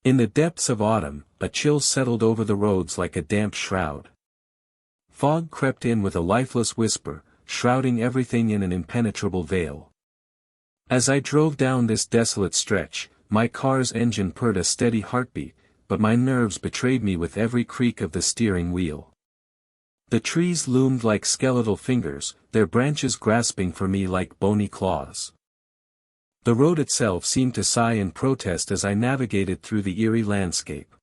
In the depths of autumn, a chill settled over the roads like a damp shroud. Fog crept in with a lifeless whisper, shrouding everything in an impenetrable veil. As I drove down this desolate stretch, my car's engine purred a steady heartbeat, but my nerves betrayed me with every creak of the steering wheel. The trees loomed like skeletal fingers, their branches grasping for me like bony claws. The road itself seemed to sigh in protest as I navigated through the eerie landscape.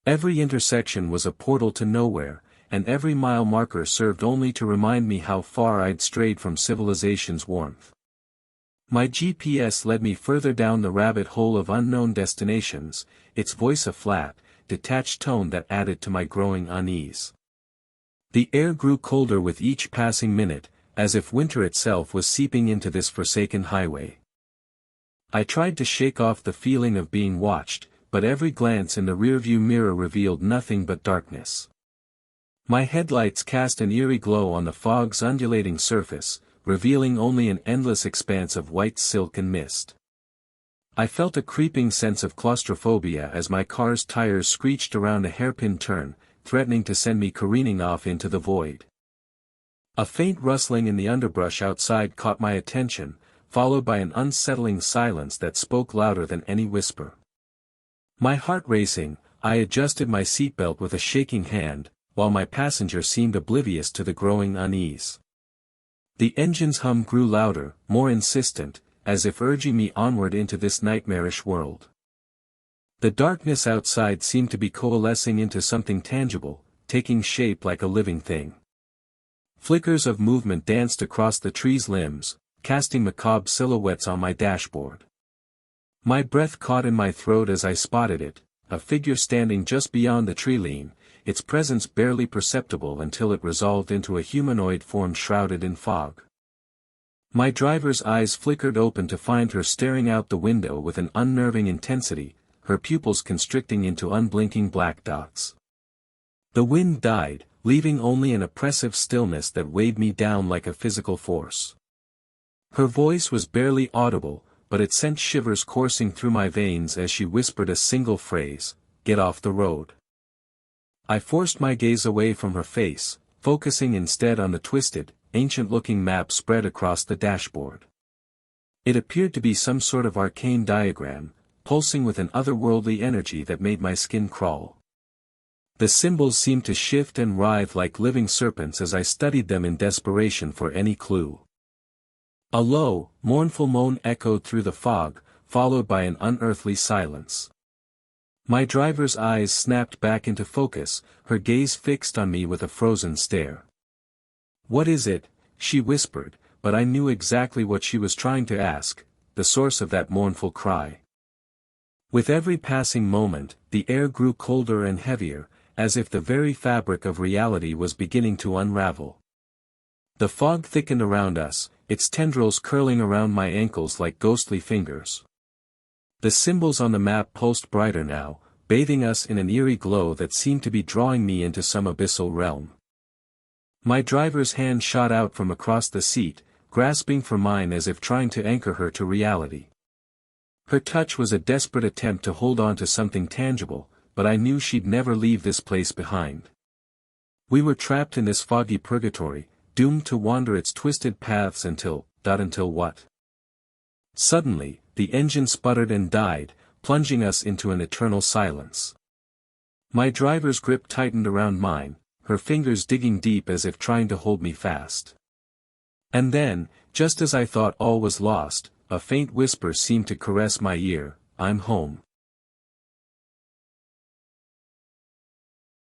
Every intersection was a portal to nowhere, and every mile marker served only to remind me how far I'd strayed from civilization's warmth. My GPS led me further down the rabbit hole of unknown destinations, its voice a flat, detached tone that added to my growing unease. The air grew colder with each passing minute, as if winter itself was seeping into this forsaken highway. I tried to shake off the feeling of being watched, but every glance in the rearview mirror revealed nothing but darkness. My headlights cast an eerie glow on the fog's undulating surface, revealing only an endless expanse of white silk and mist. I felt a creeping sense of claustrophobia as my car's tires screeched around a hairpin turn, threatening to send me careening off into the void. A faint rustling in the underbrush outside caught my attention, followed by an unsettling silence that spoke louder than any whisper. My heart racing, I adjusted my seatbelt with a shaking hand, while my passenger seemed oblivious to the growing unease. The engine's hum grew louder, more insistent, as if urging me onward into this nightmarish world. The darkness outside seemed to be coalescing into something tangible, taking shape like a living thing. Flickers of movement danced across the tree's limbs, casting macabre silhouettes on my dashboard. My breath caught in my throat as I spotted it, a figure standing just beyond the tree line, its presence barely perceptible until it resolved into a humanoid form shrouded in fog. My driver's eyes flickered open to find her staring out the window with an unnerving intensity, her pupils constricting into unblinking black dots. The wind died, leaving only an oppressive stillness that weighed me down like a physical force. Her voice was barely audible, but it sent shivers coursing through my veins as she whispered a single phrase, "Get off the road." I forced my gaze away from her face, focusing instead on the twisted, ancient-looking map spread across the dashboard. It appeared to be some sort of arcane diagram, pulsing with an otherworldly energy that made my skin crawl. The symbols seemed to shift and writhe like living serpents as I studied them in desperation for any clue. A low, mournful moan echoed through the fog, followed by an unearthly silence. My driver's eyes snapped back into focus, her gaze fixed on me with a frozen stare. "What is it?" she whispered, but I knew exactly what she was trying to ask, the source of that mournful cry. With every passing moment, the air grew colder and heavier, as if the very fabric of reality was beginning to unravel. The fog thickened around us, its tendrils curling around my ankles like ghostly fingers. The symbols on the map pulsed brighter now, bathing us in an eerie glow that seemed to be drawing me into some abyssal realm. My driver's hand shot out from across the seat, grasping for mine as if trying to anchor her to reality. Her touch was a desperate attempt to hold on to something tangible, but I knew she'd never leave this place behind. We were trapped in this foggy purgatory, doomed to wander its twisted paths until what? Suddenly, the engine sputtered and died, plunging us into an eternal silence. My driver's grip tightened around mine, her fingers digging deep as if trying to hold me fast. And then, just as I thought all was lost, a faint whisper seemed to caress my ear, "I'm home."